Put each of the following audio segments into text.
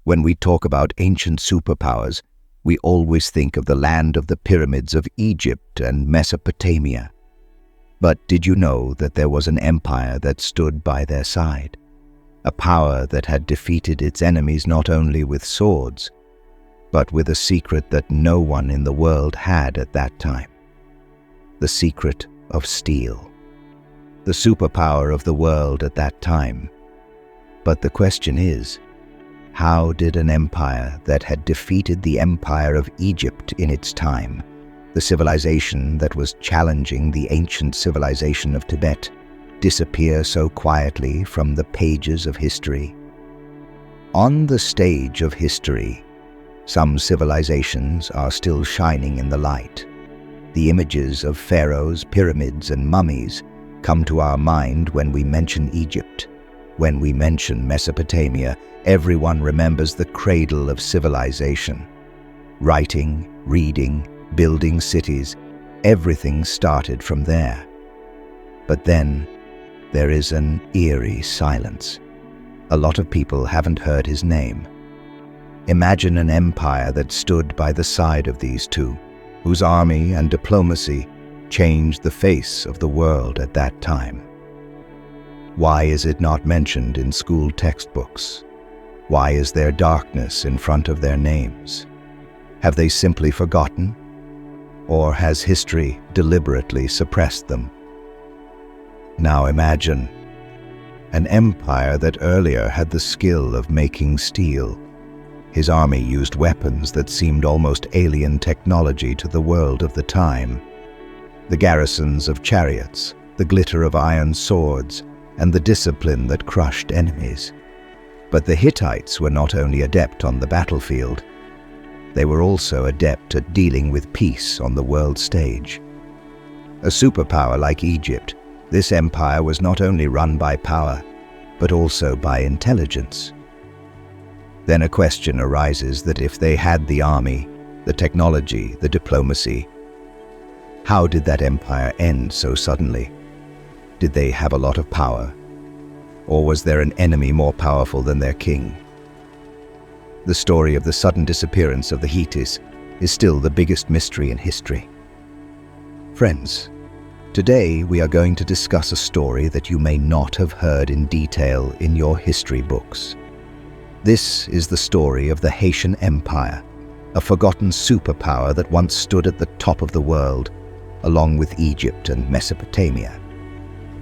When we talk about ancient superpowers, we always think of the land of the pyramids of Egypt and Mesopotamia. But did you know that there was an empire that stood by their side? A power that had defeated its enemies not only with swords, but with a secret that no one in the world had at that time. The secret of steel. The superpower of the world at that time. But the question is, how did an empire that had defeated the empire of Egypt in its time, the civilization that was challenging the ancient civilization of Tibet, disappear so quietly from the pages of history? On the stage of history, some civilizations are still shining in the light. The images of pharaohs, pyramids, and mummies come to our mind when we mention Egypt. When we mention Mesopotamia, everyone remembers the cradle of civilization. Writing, reading, building cities, everything started from there. But then, there is an eerie silence. A lot of people haven't heard his name. Imagine an empire that stood by the side of these two, whose army and diplomacy changed the face of the world at that time. Why is it not mentioned in school textbooks? Why is there darkness in front of their names? Have they simply forgotten? Or has history deliberately suppressed them? Now imagine an empire that earlier had the skill of making steel. His army used weapons that seemed almost alien technology to the world of the time. The garrisons of chariots, the glitter of iron swords, and the discipline that crushed enemies. But the Hittites were not only adept on the battlefield, they were also adept at dealing with peace on the world stage. A superpower like Egypt, this empire was not only run by power, but also by intelligence. Then a question arises that if they had the army, the technology, the diplomacy, how did that empire end so suddenly? Did they have a lot of power? Or was there an enemy more powerful than their king? The story of the sudden disappearance of the Hittites is still the biggest mystery in history. Friends, today we are going to discuss a story that you may not have heard in detail in your history books. This is the story of the Hittite Empire, a forgotten superpower that once stood at the top of the world, along with Egypt and Mesopotamia.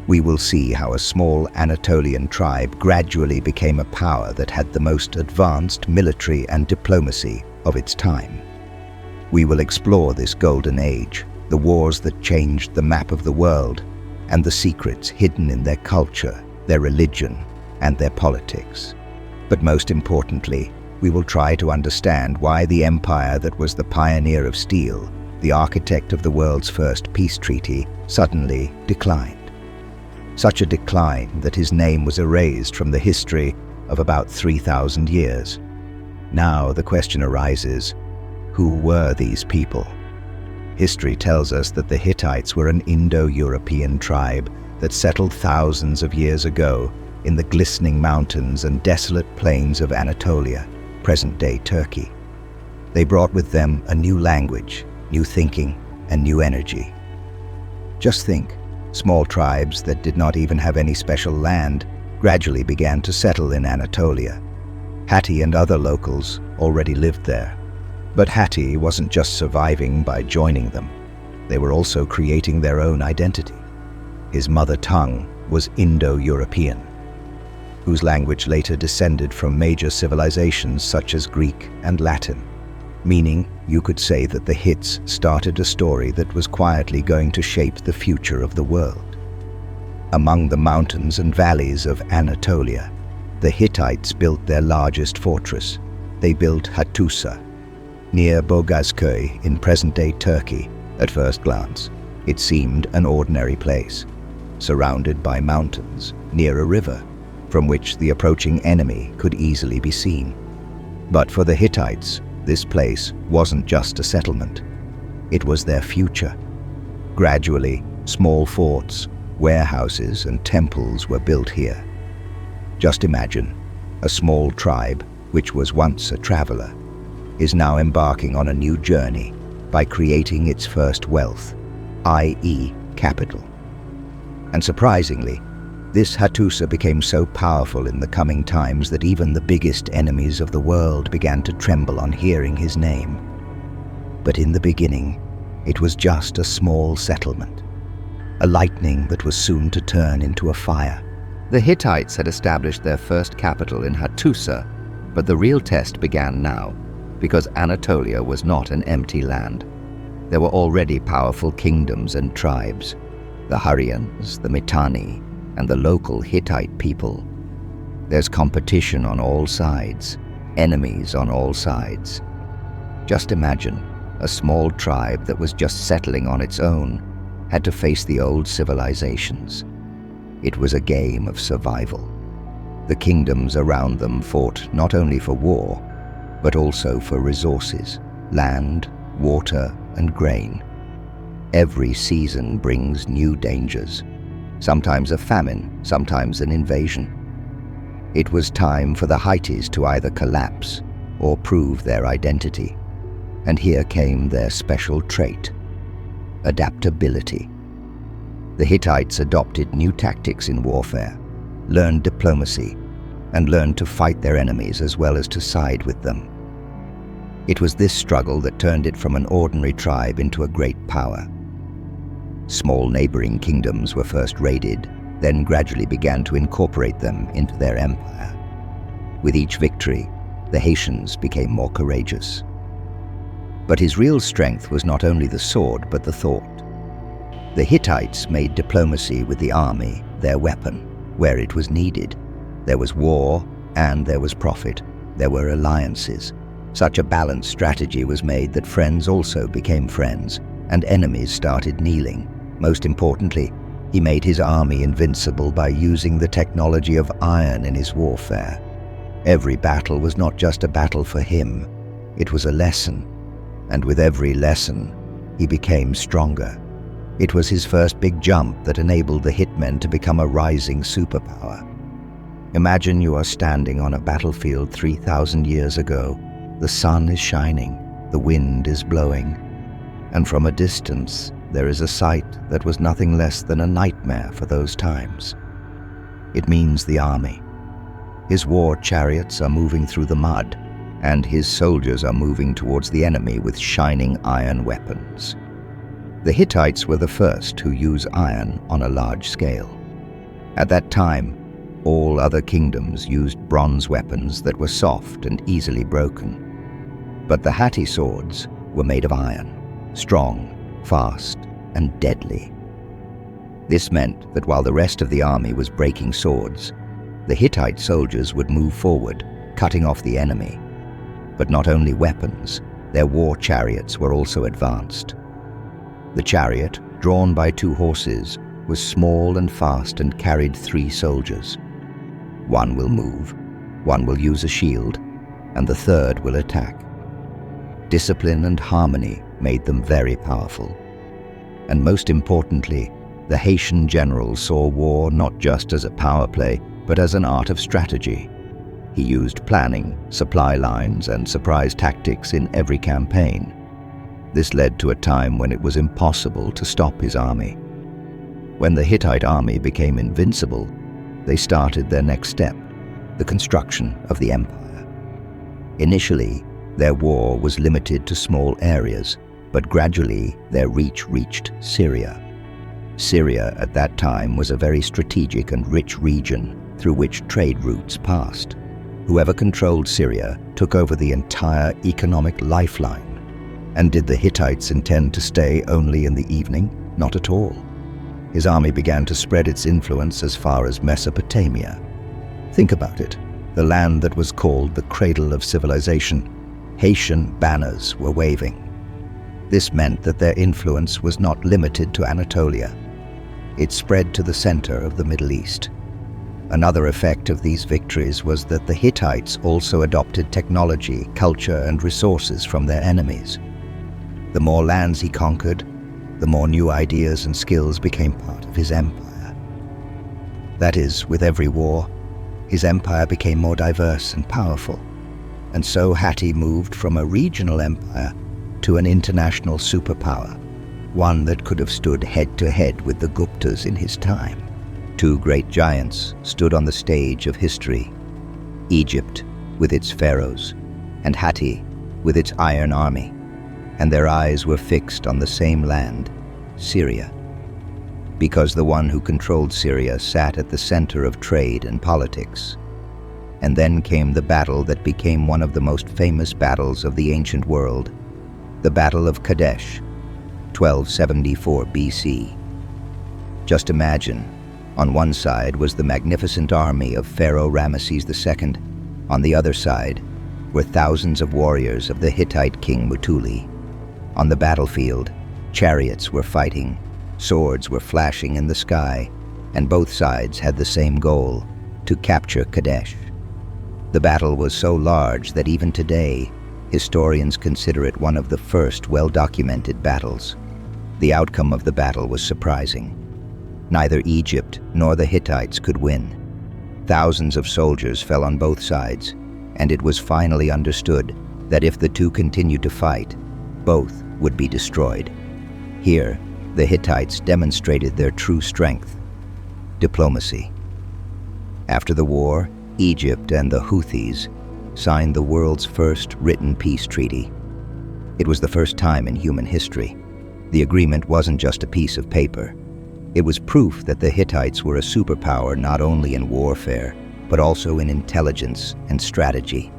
We will see how a small Anatolian tribe gradually became a power that had the most advanced military and diplomacy of its time. We will explore this golden age, the wars that changed the map of the world, and the secrets hidden in their culture, their religion, and their politics. But most importantly, we will try to understand why the empire that was the pioneer of steel, the architect of the world's first peace treaty, suddenly declined. Such a decline that his name was erased from the history of about 3,000 years. Now the question arises, who were these people? History tells us that the Hittites were an Indo-European tribe that settled thousands of years ago in the glistening mountains and desolate plains of Anatolia, present-day Turkey. They brought with them a new language, new thinking, and new energy. Just think, small tribes that did not even have any special land gradually began to settle in Anatolia. Hatti and other locals already lived there. But Hatti wasn't just surviving by joining them. They were also creating their own identity. His mother tongue was Indo-European, whose language later descended from major civilizations such as Greek and Latin. Meaning, you could say that the Hits started a story that was quietly going to shape the future of the world. Among the mountains and valleys of Anatolia, the Hittites built their largest fortress. They built Hattusa, near Bogazköy in present-day Turkey. At first glance, it seemed an ordinary place, surrounded by mountains, near a river, from which the approaching enemy could easily be seen. But for the Hittites, this place wasn't just a settlement. It was their future. Gradually, small forts, warehouses, and temples were built here. Just imagine, a small tribe which was once a traveler, is now embarking on a new journey by creating its first wealth, i.e. capital. And surprisingly, this Hattusa became so powerful in the coming times that even the biggest enemies of the world began to tremble on hearing his name. But in the beginning, it was just a small settlement, a lightning that was soon to turn into a fire. The Hittites had established their first capital in Hattusa, but the real test began now, because Anatolia was not an empty land. There were already powerful kingdoms and tribes, the Hurrians, the Mitanni, and the local Hittite people. There's competition on all sides, enemies on all sides. Just imagine, a small tribe that was just settling on its own had to face the old civilizations. It was a game of survival. The kingdoms around them fought not only for war, but also for resources, land, water, and grain. Every season brings new dangers, sometimes a famine, sometimes an invasion. It was time for the Hittites to either collapse or prove their identity. And here came their special trait: adaptability. The Hittites adopted new tactics in warfare, learned diplomacy, and learned to fight their enemies as well as to side with them. It was this struggle that turned it from an ordinary tribe into a great power. Small neighboring kingdoms were first raided, then gradually began to incorporate them into their empire. With each victory, the Haitians became more courageous. But his real strength was not only the sword, but the thought. The Hittites made diplomacy with the army their weapon, where it was needed. There was war, and there was profit. There were alliances. Such a balanced strategy was made that friends also became friends, and enemies started kneeling. Most importantly, he made his army invincible by using the technology of iron in his warfare. Every battle was not just a battle for him, it was a lesson. And with every lesson, he became stronger. It was his first big jump that enabled the Hitmen to become a rising superpower. Imagine you are standing on a battlefield 3,000 years ago. The sun is shining, the wind is blowing, and from a distance there is a sight that was nothing less than a nightmare for those times. It means the army. His war chariots are moving through the mud, and his soldiers are moving towards the enemy with shining iron weapons. The Hittites were the first who used iron on a large scale. At that time, all other kingdoms used bronze weapons that were soft and easily broken. But the Hatti swords were made of iron, strong, fast, and deadly. This meant that while the rest of the army was breaking swords, the Hittite soldiers would move forward, cutting off the enemy. But not only weapons, their war chariots were also advanced. The chariot, drawn by 2 horses, was small and fast and carried 3 soldiers. One will move, one will use a shield, and the third will attack. Discipline and harmony made them very powerful. And most importantly, the Haitian general saw war not just as a power play, but as an art of strategy. He used planning, supply lines, and surprise tactics in every campaign. This led to a time when it was impossible to stop his army. When the Hittite army became invincible, they started their next step, the construction of the empire. Initially, their war was limited to small areas, but gradually their reach reached Syria. Syria at that time was a very strategic and rich region through which trade routes passed. Whoever controlled Syria took over the entire economic lifeline. And did the Hittites intend to stay only in the evening? Not at all. His army began to spread its influence as far as Mesopotamia. Think about it, the land that was called the cradle of civilization. Haitian banners were waving. This meant that their influence was not limited to Anatolia. It spread to the center of the Middle East. Another effect of these victories was that the Hittites also adopted technology, culture, and resources from their enemies. The more lands he conquered, the more new ideas and skills became part of his empire. That is, with every war, his empire became more diverse and powerful. And so Hatti moved from a regional empire to an international superpower, one that could have stood head-to-head with the Guptas in his time. Two great giants stood on the stage of history: Egypt with its pharaohs, and Hatti with its iron army, and their eyes were fixed on the same land, Syria, because the one who controlled Syria sat at the center of trade and politics. And then came the battle that became one of the most famous battles of the ancient world, the Battle of Kadesh, 1274 BC. Just imagine, on one side was the magnificent army of Pharaoh Ramesses II. On the other side were thousands of warriors of the Hittite king Mutuli. On the battlefield, chariots were fighting, swords were flashing in the sky, and both sides had the same goal: to capture Kadesh. The battle was so large that even today, historians consider it one of the first well-documented battles. The outcome of the battle was surprising. Neither Egypt nor the Hittites could win. Thousands of soldiers fell on both sides, and it was finally understood that if the two continued to fight, both would be destroyed. Here, the Hittites demonstrated their true strength: diplomacy. After the war, Egypt and the Houthis signed the world's first written peace treaty. It was the first time in human history. The agreement wasn't just a piece of paper. It was proof that the Hittites were a superpower not only in warfare, but also in intelligence and strategy.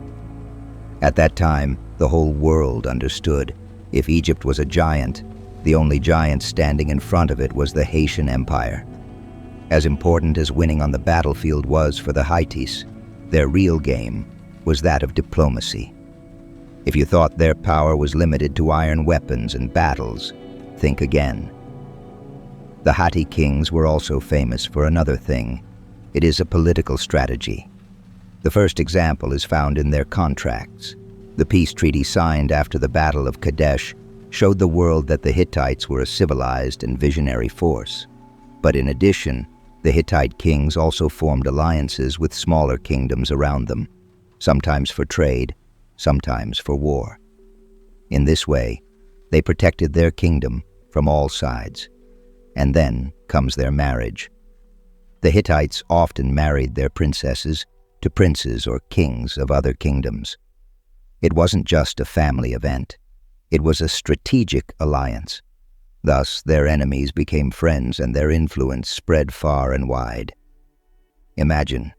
At that time, the whole world understood if Egypt was a giant, the only giant standing in front of it was the Hittite Empire. As important as winning on the battlefield was for the Hittites, their real game was that of diplomacy. If you thought their power was limited to iron weapons and battles, think again. The Hatti kings were also famous for another thing. It is a political strategy. The first example is found in their contracts. The peace treaty signed after the Battle of Kadesh showed the world that the Hittites were a civilized and visionary force. But in addition, the Hittite kings also formed alliances with smaller kingdoms around them, sometimes for trade, sometimes for war. In this way, they protected their kingdom from all sides. And then comes their marriage. The Hittites often married their princesses to princes or kings of other kingdoms. It wasn't just a family event. It was a strategic alliance. Thus, their enemies became friends and their influence spread far and wide. Imagine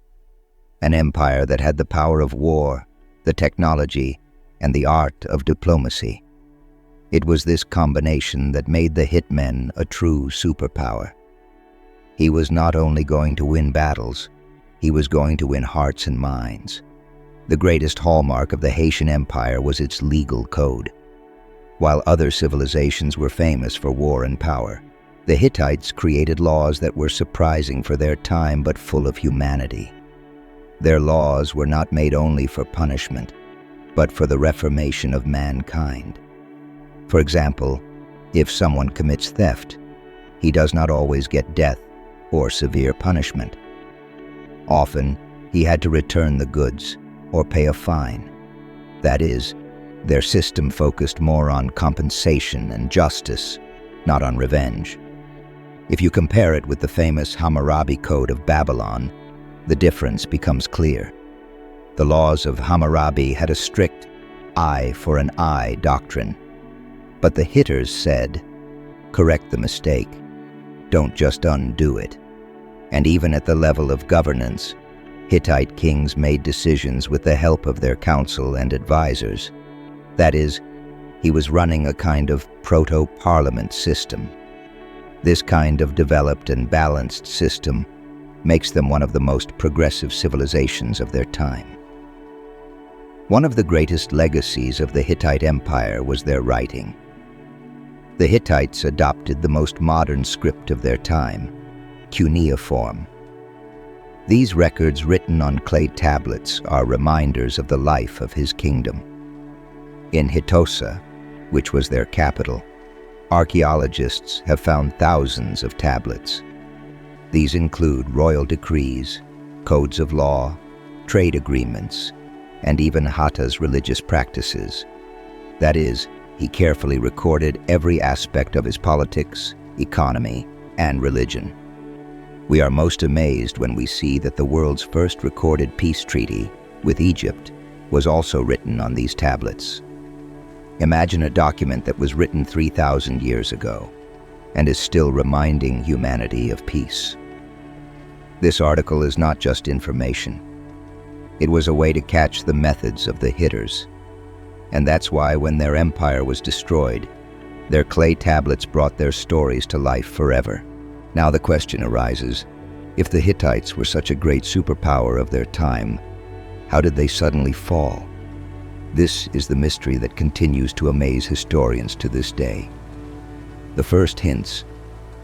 an empire that had the power of war, the technology, and the art of diplomacy. It was this combination that made the Hitman a true superpower. He was not only going to win battles, he was going to win hearts and minds. The greatest hallmark of the Hittite Empire was its legal code. While other civilizations were famous for war and power, the Hittites created laws that were surprising for their time but full of humanity. Their laws were not made only for punishment, but for the reformation of mankind. For example, if someone commits theft, he does not always get death or severe punishment. Often, he had to return the goods or pay a fine. That is, their system focused more on compensation and justice, not on revenge. If you compare it with the famous Hammurabi Code of Babylon, the difference becomes clear. The laws of Hammurabi had a strict eye for an eye doctrine. But the Hitters said, correct the mistake, don't just undo it. And even at the level of governance, Hittite kings made decisions with the help of their council and advisors. That is, he was running a kind of proto-parliament system. This kind of developed and balanced system makes them one of the most progressive civilizations of their time. One of the greatest legacies of the Hittite Empire was their writing. The Hittites adopted the most modern script of their time, cuneiform. These records written on clay tablets are reminders of the life of his kingdom. In Hittosa, which was their capital, archaeologists have found thousands of tablets. These include royal decrees, codes of law, trade agreements, and even Hatta's religious practices. That is, he carefully recorded every aspect of his politics, economy, and religion. We are most amazed when we see that the world's first recorded peace treaty with Egypt was also written on these tablets. Imagine a document that was written 3,000 years ago and is still reminding humanity of peace. This article is not just information. It was a way to catch the methods of the Hitters. And that's why when their empire was destroyed, their clay tablets brought their stories to life forever. Now the question arises, if the Hittites were such a great superpower of their time, how did they suddenly fall? This is the mystery that continues to amaze historians to this day. The first hints,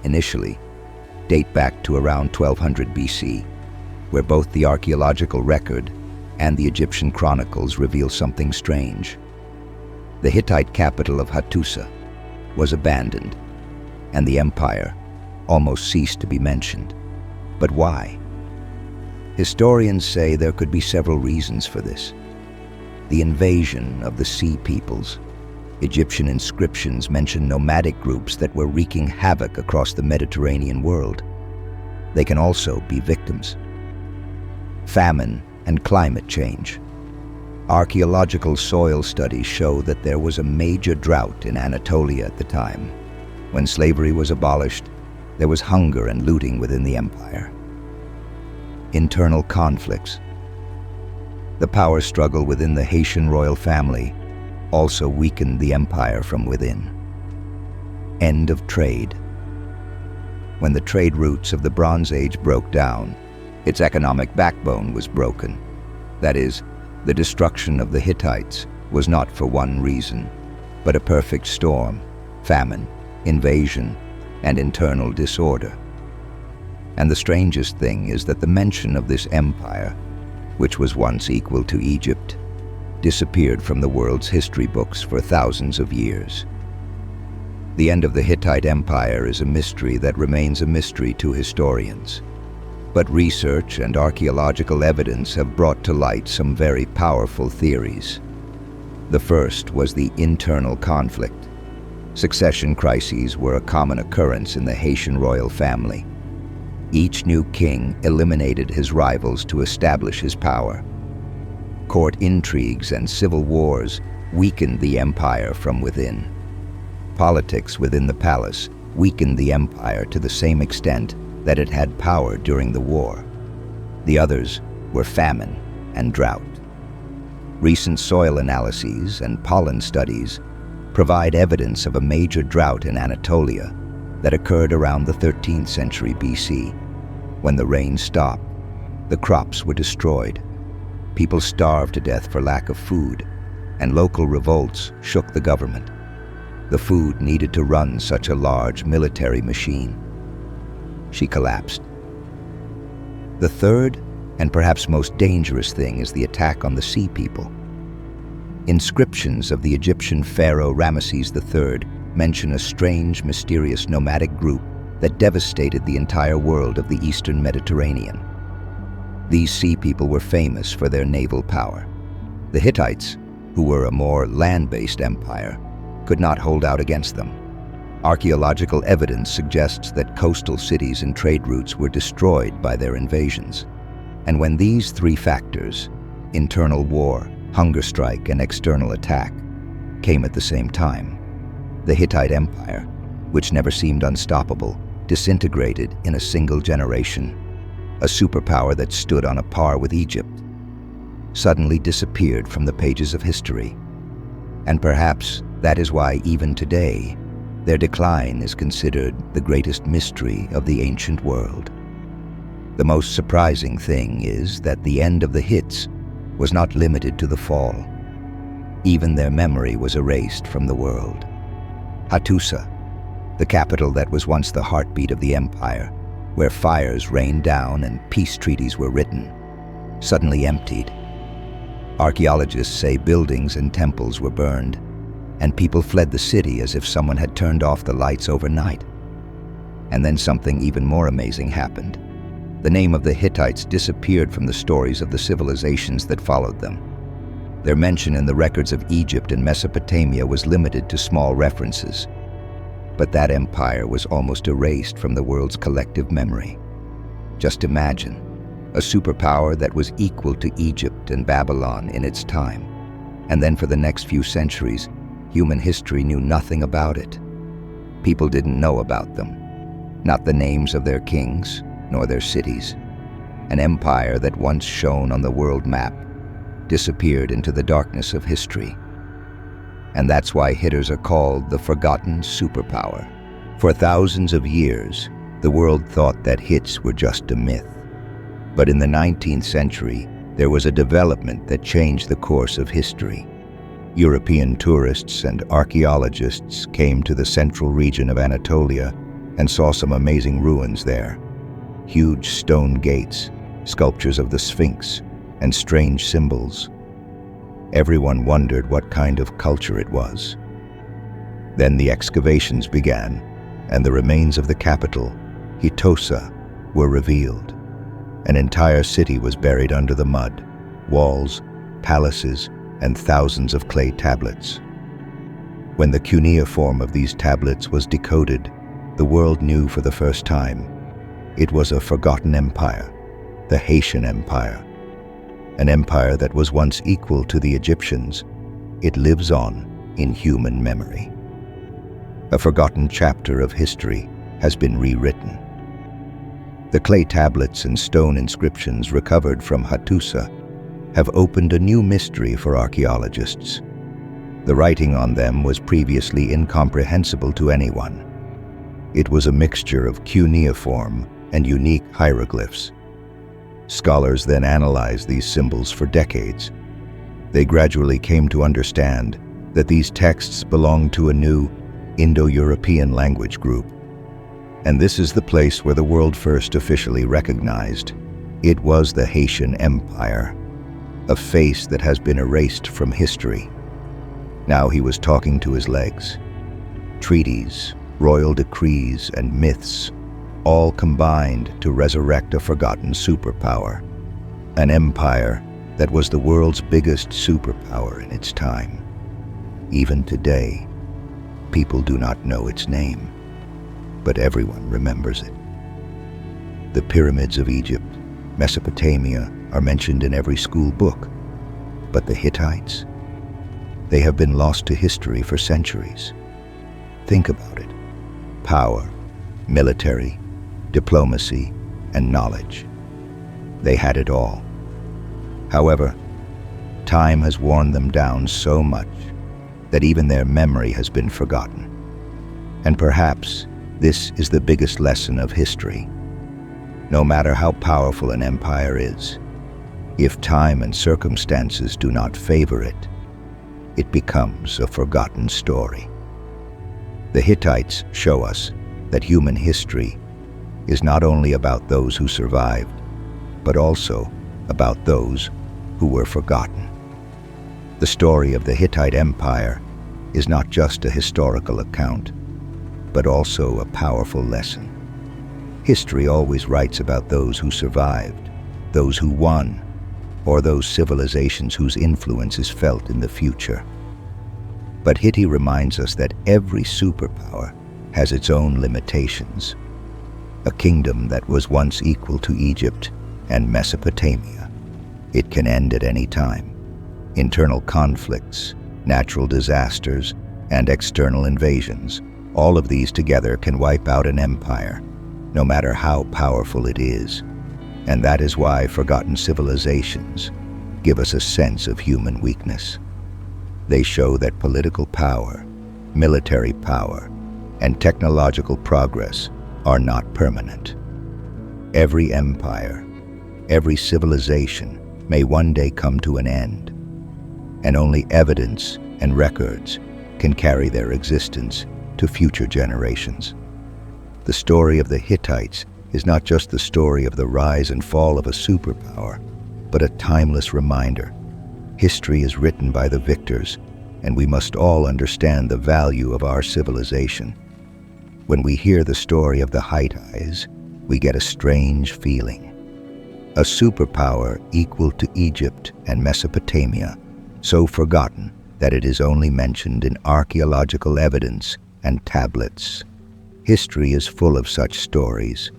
initially, date back to around 1200 BC, where both the archaeological record and the Egyptian chronicles reveal something strange. The Hittite capital of Hattusa was abandoned, and the empire almost ceased to be mentioned. But why? Historians say there could be several reasons for this. The invasion of the Sea Peoples. Egyptian inscriptions mention nomadic groups that were wreaking havoc across the Mediterranean world. They can also be victims. Famine and climate change. Archaeological soil studies show that there was a major drought in Anatolia at the time. When slavery was abolished, there was hunger and looting within the empire. Internal conflicts. The power struggle within the Haitian royal family also weakened the empire from within. End of trade. When the trade routes of the Bronze Age broke down, its economic backbone was broken. That is, the destruction of the Hittites was not for one reason, but a perfect storm, famine, invasion, and internal disorder. And the strangest thing is that the mention of this empire, which was once equal to Egypt, disappeared from the world's history books for thousands of years. The end of the Hittite Empire is a mystery that remains a mystery to historians. But research and archaeological evidence have brought to light some very powerful theories. The first was the internal conflict. Succession crises were a common occurrence in the Haitian royal family. Each new king eliminated his rivals to establish his power. Court intrigues and civil wars weakened the empire from within. Politics within the palace weakened the empire to the same extent that it had power during the war. The others were famine and drought. Recent soil analyses and pollen studies provide evidence of a major drought in Anatolia that occurred around the 13th century BC. When the rain stopped, the crops were destroyed. People starved to death for lack of food, and local revolts shook the government. The food needed to run such a large military machine. She collapsed. The third, and perhaps most dangerous thing, is the attack on the Sea People. Inscriptions of the Egyptian pharaoh Ramesses III mention a strange, mysterious nomadic group that devastated the entire world of the Eastern Mediterranean. These Sea People were famous for their naval power. The Hittites, who were a more land-based empire, could not hold out against them. Archaeological evidence suggests that coastal cities and trade routes were destroyed by their invasions. And when these three factors, internal war, hunger strike, and external attack, came at the same time, the Hittite Empire, which never seemed unstoppable, disintegrated in a single generation. A superpower that stood on a par with Egypt suddenly disappeared from the pages of history. And perhaps that is why even today, their decline is considered the greatest mystery of the ancient world. The most surprising thing is that the end of the Hits was not limited to the fall. Even their memory was erased from the world. Hattusa, the capital that was once the heartbeat of the empire, where fires rained down and peace treaties were written, suddenly emptied. Archaeologists say buildings and temples were burned, and people fled the city as if someone had turned off the lights overnight. And then something even more amazing happened. The name of the Hittites disappeared from the stories of the civilizations that followed them. Their mention in the records of Egypt and Mesopotamia was limited to small references. But that empire was almost erased from the world's collective memory. Just imagine, a superpower that was equal to Egypt and Babylon in its time. And then for the next few centuries, human history knew nothing about it. People didn't know about them, not the names of their kings, nor their cities. An empire that once shone on the world map disappeared into the darkness of history. And that's why Hitters are called the forgotten superpower. For thousands of years, the world thought that Hittites were just a myth. But in the 19th century, there was a development that changed the course of history. European tourists and archaeologists came to the central region of Anatolia and saw some amazing ruins there. Huge stone gates, sculptures of the Sphinx, and strange symbols. Everyone wondered what kind of culture it was. Then the excavations began, and the remains of the capital, Hittite, were revealed. An entire city was buried under the mud, walls, palaces, and thousands of clay tablets. When the cuneiform of these tablets was decoded, the world knew for the first time it was a forgotten empire, the Hittite Empire. An empire that was once equal to the Egyptians. It lives on in human memory. A forgotten chapter of history has been rewritten. The clay tablets and stone inscriptions recovered from Hattusa have opened a new mystery for archaeologists. The writing on them was previously incomprehensible to anyone. It was a mixture of cuneiform and unique hieroglyphs. Scholars then analyzed these symbols for decades. They gradually came to understand that these texts belonged to a new Indo-European language group. And this is the place where the world first officially recognized it was the Hittite Empire, a face that has been erased from history. Now he was talking to his legs. Treaties, royal decrees, and myths all combined to resurrect a forgotten superpower. An empire that was the world's biggest superpower in its time. Even today, people do not know its name, but everyone remembers it. The pyramids of Egypt, Mesopotamia are mentioned in every school book, but the Hittites? They have been lost to history for centuries. Think about it. Power, military, diplomacy, and knowledge. They had it all. However, time has worn them down so much that even their memory has been forgotten. And perhaps this is the biggest lesson of history. No matter how powerful an empire is, if time and circumstances do not favor it, it becomes a forgotten story. The Hittites show us that human history is not only about those who survived, but also about those who were forgotten. The story of the Hittite Empire is not just a historical account, but also a powerful lesson. History always writes about those who survived, those who won, or those civilizations whose influence is felt in the future. But Hittite reminds us that every superpower has its own limitations. A kingdom that was once equal to Egypt and Mesopotamia. It can end at any time. Internal conflicts, natural disasters, and external invasions, all of these together can wipe out an empire, no matter how powerful it is. And that is why forgotten civilizations give us a sense of human weakness. They show that political power, military power, and technological progress are not permanent. Every empire, every civilization may one day come to an end, and only evidence and records can carry their existence to future generations. The story of the Hittites is not just the story of the rise and fall of a superpower, but a timeless reminder. History is written by the victors, and we must all understand the value of our civilization. When we hear the story of the Hittites, we get a strange feeling. A superpower equal to Egypt and Mesopotamia, so forgotten that it is only mentioned in archaeological evidence and tablets. History is full of such stories,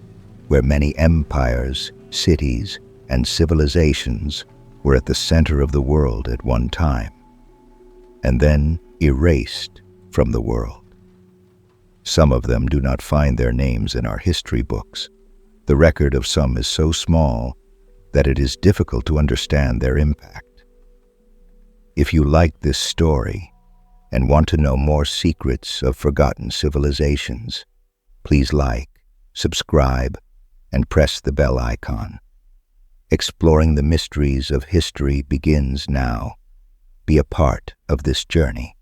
where many empires, cities, and civilizations were at the center of the world at one time, and then erased from the world. Some of them do not find their names in our history books. The record of some is so small that it is difficult to understand their impact. If you like this story and want to know more secrets of forgotten civilizations, please like, subscribe, and press the bell icon. Exploring the mysteries of history begins now. Be a part of this journey.